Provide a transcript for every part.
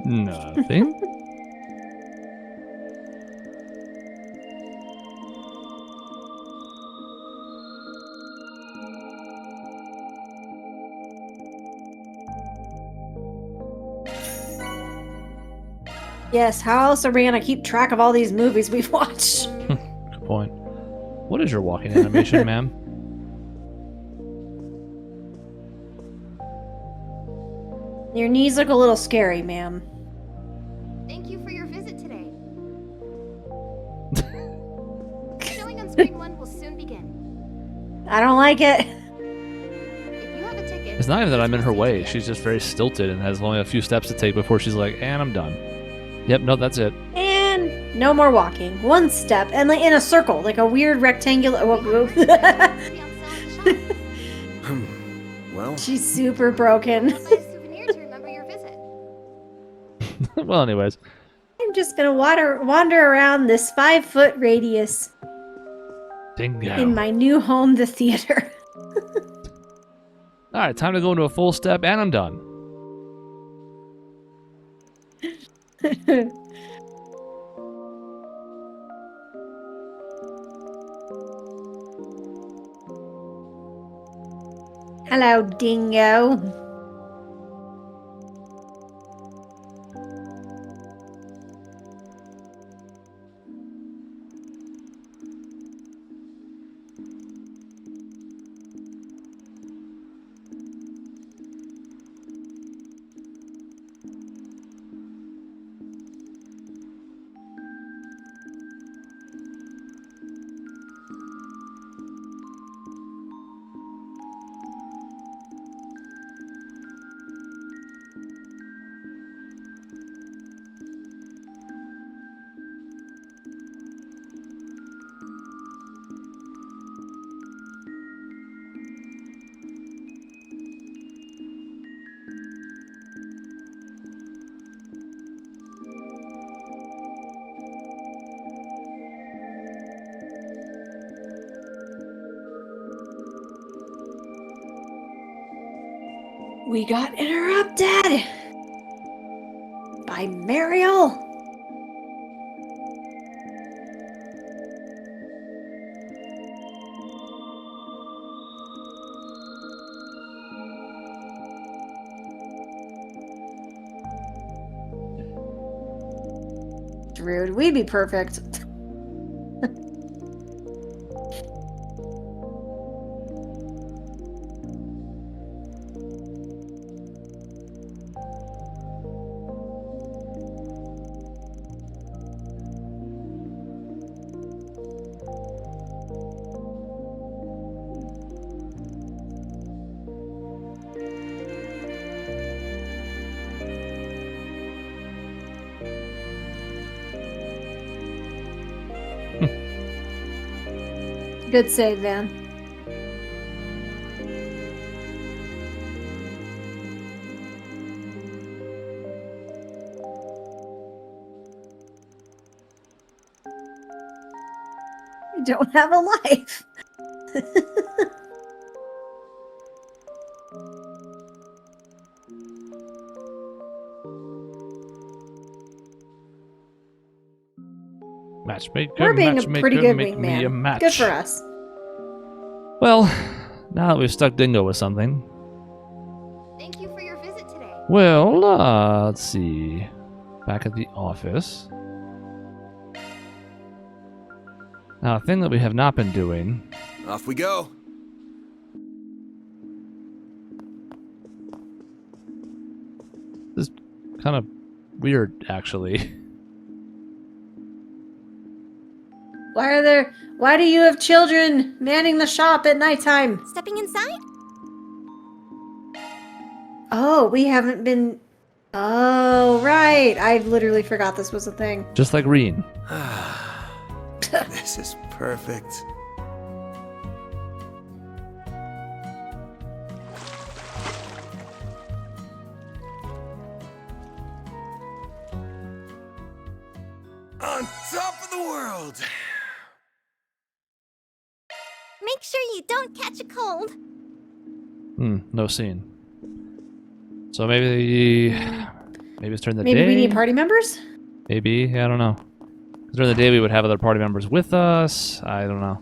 Nothing. Yes, how else are we gonna keep track of all these movies we've watched? Good point. What is your walking animation, ma'am? Your knees look a little scary, ma'am. Thank you for your visit today. Showing on screen 1 will soon begin. I don't like it. If you have a ticket, It's not even that I'm in her way. She's just very stilted and has only a few steps to take before she's like, and I'm done. Yep, no, that's it. And no more walking. One step, and like in a circle, like a weird rectangular. will be on sale at the shop. Well, She's super broken. Buy a souvenir to remember your visit. Well, anyways. I'm just gonna wander around this 5-foot radius Dingo. in my new home, the theater. Alright, time to go into a full step, and I'm done. Hello, dingo. We got interrupted by Mariel. Rude. We'd be perfect. Good save, Van. You don't have a life. Matchmaker, We're being a matchmaker, pretty good make me a wingman. match. Good for us. Well, now that we've stuck Dingo with something. Thank you for your visit today. Well, let's see. Back at the office. Now, a thing that we have not been doing. off we go. This is kind of weird, actually. Why do you have children manning the shop at nighttime? Stepping inside? Oh, we haven't been. Oh, right. I literally forgot this was a thing. Just like Reen. This is perfect. On top of the world. Make sure you don't catch a cold. No scene. So maybe Maybe it's during the Maybe day. we need party members? Maybe. Yeah, I don't know. During the day, we would have other party members with us. I don't know.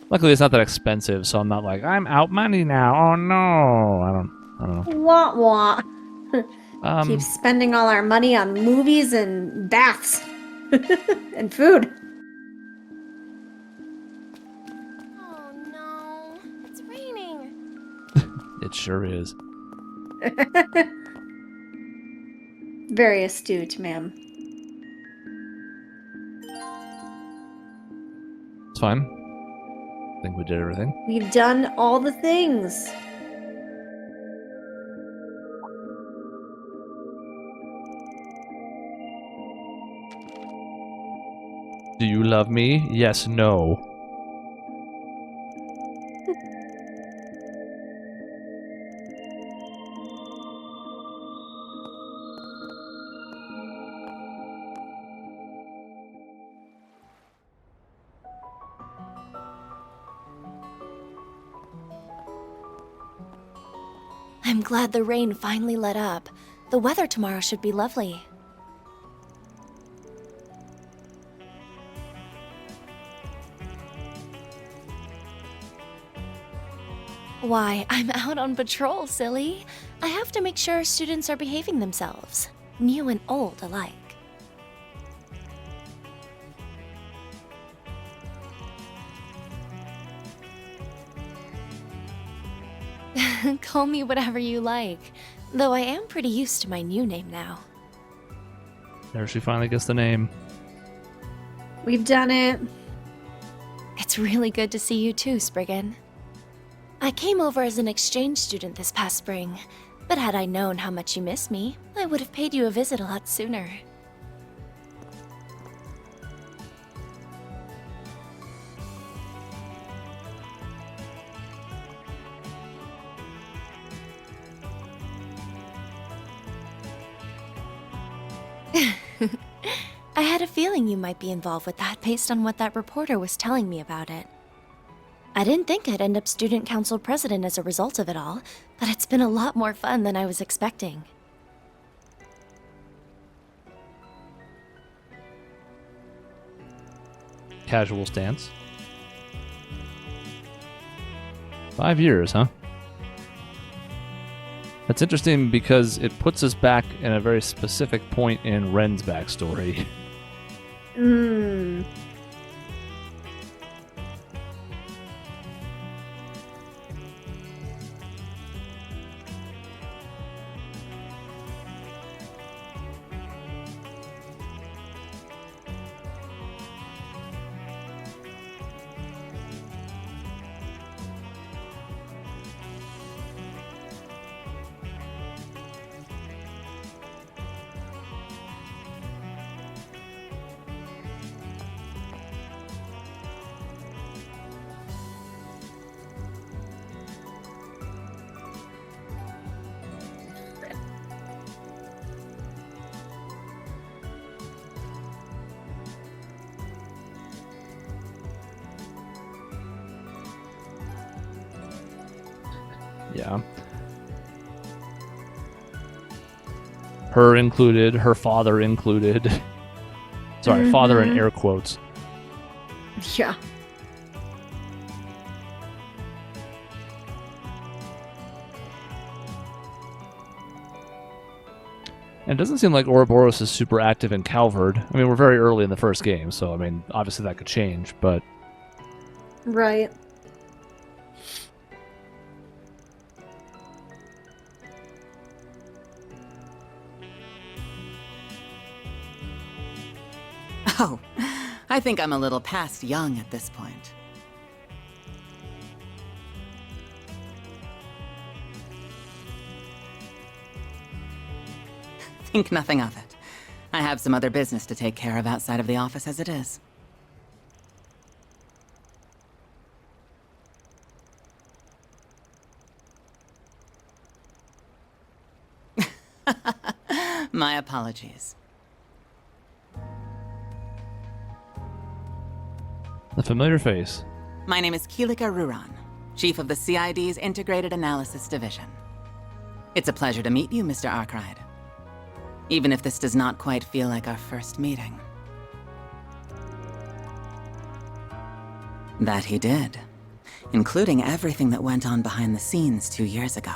Luckily, it's not that expensive, so I'm not like, I'm out money now. Oh, no. I don't know. Wah wah. Keep spending all our money on movies and baths. And food. Oh no, it's raining. It sure is. Very astute, ma'am. It's fine. I think we did everything. We've done all the things. Do you love me? Yes, no. I'm glad the rain finally let up. The weather tomorrow should be lovely. Why, I'm out on patrol, silly. I have to make sure students are behaving themselves, new and old alike. Call me whatever you like, though I am pretty used to my new name now. There she finally gets the name. We've done it. It's really good to see you too, Spriggan. I came over as an exchange student this past spring, but had I known how much you miss me, I would have paid you a visit a lot sooner. I had a feeling you might be involved with that based on what that reporter was telling me about it. I didn't think I'd end up student council president as a result of it all, but it's been a lot more fun than I was expecting. Casual stance. 5 years, huh? That's interesting because it puts us back in a very specific point in Ren's backstory. Mmm. Yeah. Her included, her father included. Sorry, father in air quotes. Yeah. And it doesn't seem like Ouroboros is super active in Calvard. I mean, we're very early in the first game, so I mean, obviously that could change, but... Right. Oh, I think I'm a little past young at this point. Think nothing of it. I have some other business to take care of outside of the office as it is. My apologies. A familiar face. My name is Kilika Ruran, Chief of the CID's Integrated Analysis Division. It's a pleasure to meet you, Mr. Arkwright. even if this does not quite feel like our first meeting. That he did, including everything that went on behind the scenes 2 years ago.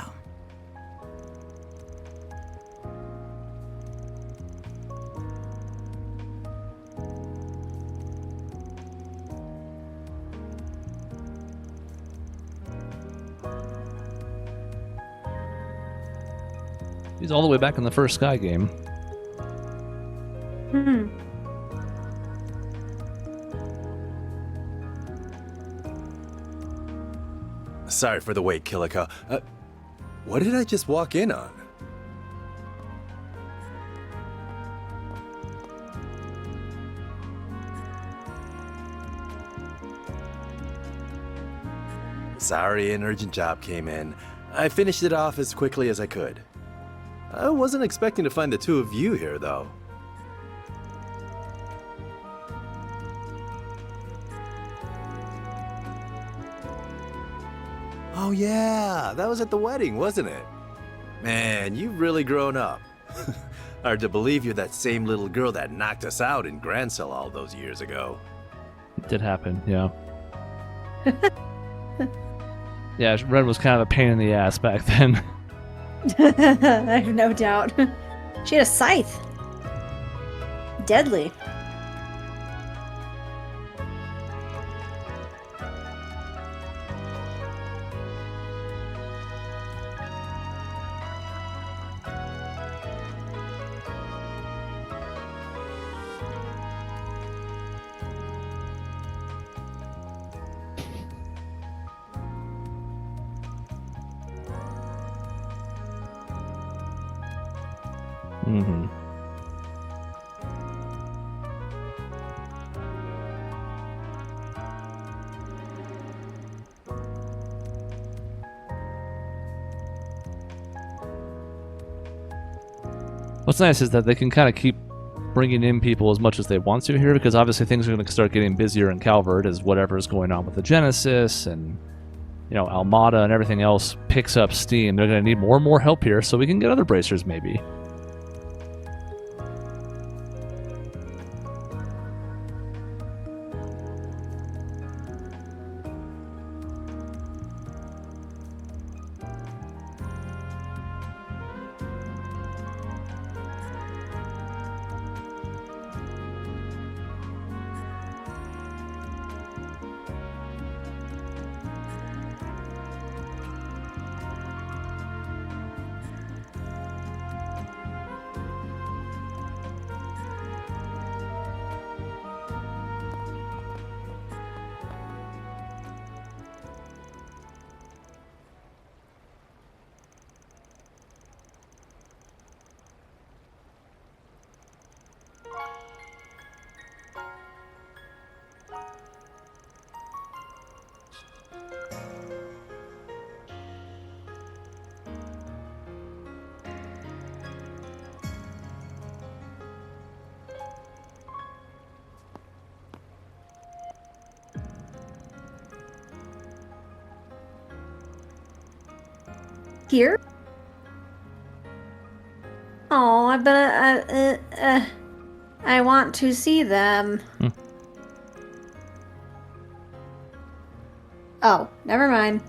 He's all the way back in the first Sky game. Hmm. Sorry for the wait, Kilika. What did I just walk in on? Sorry, an urgent job came in. I finished it off as quickly as I could. I wasn't expecting to find the two of you here, though. Oh yeah, that was at the wedding, wasn't it? Man, you've really grown up. Hard to believe you're that same little girl that knocked us out in Grancel all those years ago. It did happen, yeah. Yeah, Red was kind of a pain in the ass back then. I have no doubt. She had a scythe. Deadly. Mm-hmm. What's nice is that they can kind of keep bringing in people as much as they want to here, because obviously things are going to start getting busier in Calvert as whatever is going on with the Genesis and, you know, Almada and everything else picks up steam. They're going to need more and more help here, so we can get other bracers maybe. Here? Oh, I want to see them. Oh, never mind.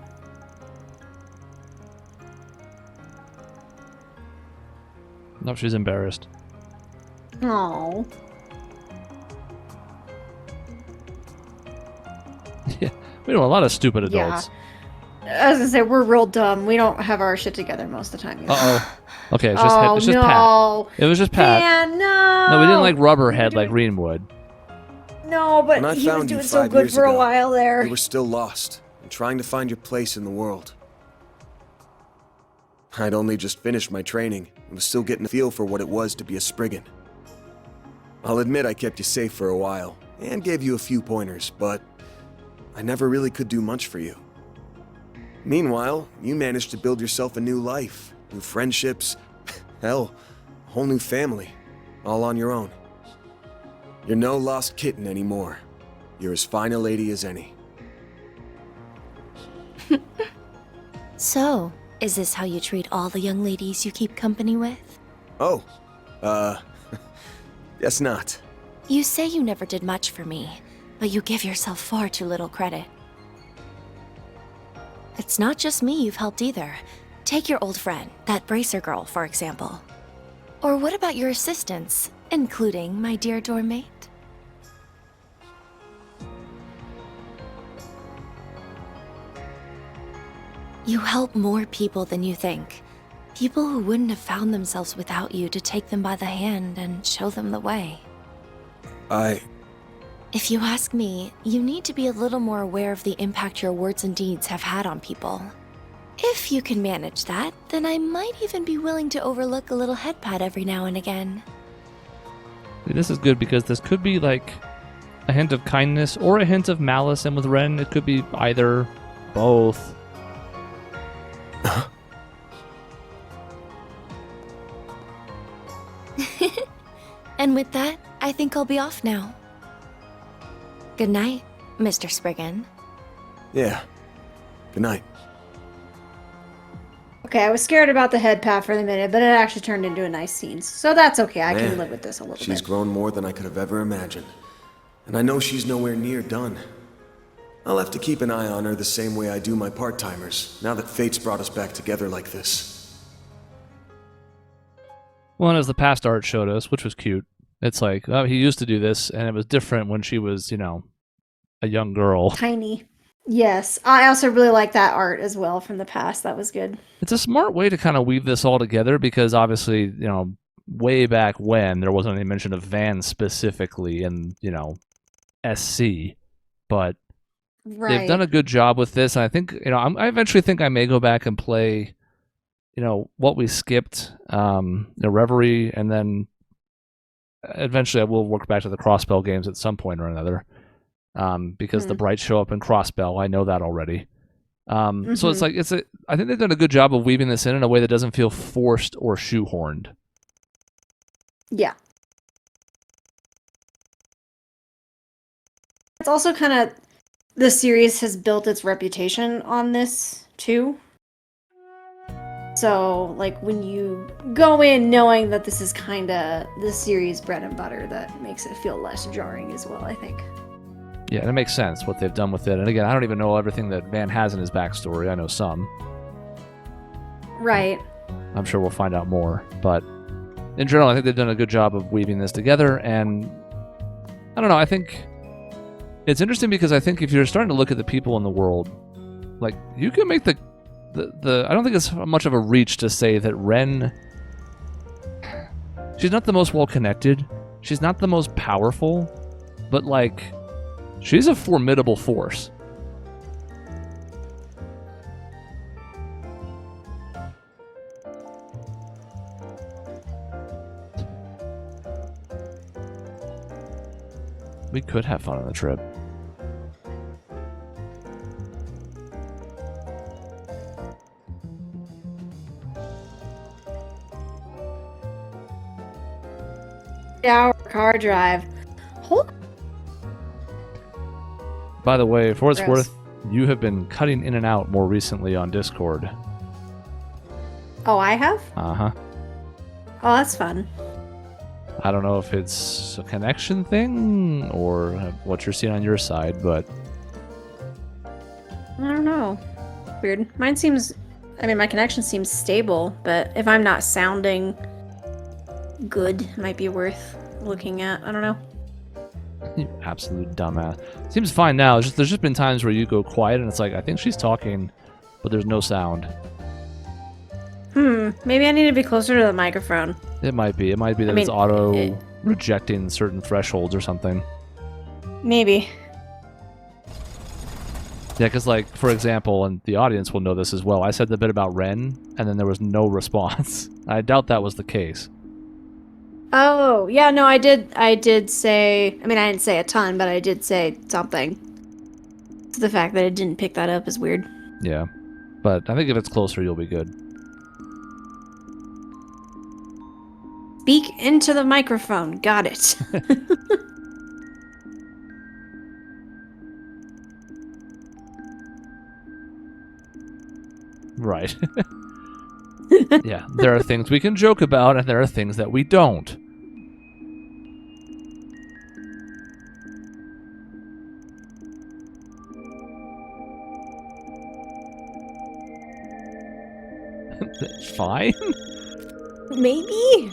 No, she's embarrassed. Oh. Yeah, we know a lot of stupid adults. I was gonna say, we're real dumb. We don't have our shit together most of the time. Uh-oh. Okay, it's Oh, just no. Pat. It was just Pat. Man, no. No, we didn't like Rubberhead like Greenwood. No, but When I he was found you doing so 5 good years for a ago, while there. You were still lost and trying to find your place in the world. I'd only just finished my training and was still getting a feel for what it was to be a Spriggan. I'll admit I kept you safe for a while and gave you a few pointers, but I never really could do much for you. Meanwhile, you managed to build yourself a new life, new friendships, hell, a whole new family, all on your own. You're no lost kitten anymore. You're as fine a lady as any. So, is this how you treat all the young ladies you keep company with? Oh, Guess not. You say you never did much for me, but you give yourself far too little credit. It's not just me you've helped either. Take your old friend, that bracer girl, for example. Or what about your assistants, including my dear dorm mate? You help more people than you think. People who wouldn't have found themselves without you to take them by the hand and show them the way. If you ask me, you need to be a little more aware of the impact your words and deeds have had on people. If you can manage that, then I might even be willing to overlook a little head pat every now and again. This is good because this could be like a hint of kindness or a hint of malice, and with Ren, it could be either, both. And with that, I think I'll be off now. Good night, Mr. Spriggan. Yeah. Good night. Okay, I was scared about the head pat for the minute, but it actually turned into a nice scene. So that's okay. I can Man, live with this a little She's bit. grown more than I could have ever imagined. And I know she's nowhere near done. I'll have to keep an eye on her the same way I do my part-timers, now that fate's brought us back together like this. Well, and as the past art showed us, which was cute, it's like, oh, he used to do this, and it was different when she was, you know, a young girl. Tiny. Yes. I also really like that art as well from the past. That was good. It's a smart way to kind of weave this all together because obviously, you know, way back when there wasn't any mention of Van specifically in, you know, SC, but Right. they've done a good job with this. And I think, you know, I eventually think I may go back and play, you know, what we skipped, the Reverie, and then eventually I will work back to the Crossbell games at some point or another, because the Brights show up in Crossbell. I know that already. So it's like I think they've done a good job of weaving this in a way that doesn't feel forced or shoehorned. Yeah. It's also kind of, the series has built its reputation on this too. So, like, when you go in knowing that this is kind of the series bread and butter, that makes it feel less jarring as well, I think. Yeah, and it makes sense what they've done with it. And again, I don't even know everything that Van has in his backstory. I know some. Right. I'm sure we'll find out more. But in general, I think they've done a good job of weaving this together. And I don't know, I think it's interesting because I think if you're starting to look at the people in the world, like, you can make the I don't think it's much of a reach to say that Ren, she's not the most well-connected, she's not the most powerful, but, like, she's a formidable force. We could have fun on the trip. Hour car drive. Hold. By the way, for what it's Gross. worth, you have been cutting in and out more recently on Discord. Oh, I have? Uh-huh. Oh, that's fun. I don't know if it's a connection thing or what you're seeing on your side, but I don't know. Weird. Mine seems, I mean, my connection seems stable, but if I'm not sounding good, it might be worth looking at. I don't know. you absolute dumbass. Seems fine now. There's just been times where you go quiet and it's like, I think she's talking, but there's no sound. Maybe I need to be closer to the microphone. It might be. It might be that it's auto rejecting certain thresholds or something. Maybe. Yeah, because, like, for example, and the audience will know this as well, I said the bit about Ren, and then there was no response. I doubt that was the case. Oh, yeah, no, I did say, I mean, I didn't say a ton, but I did say something. So the fact that it didn't pick that up is weird. Yeah. But I think if it's closer, you'll be good. Speak into the microphone. Got it. Right. Yeah, there are things we can joke about, and there are things that we don't. Fine. Maybe?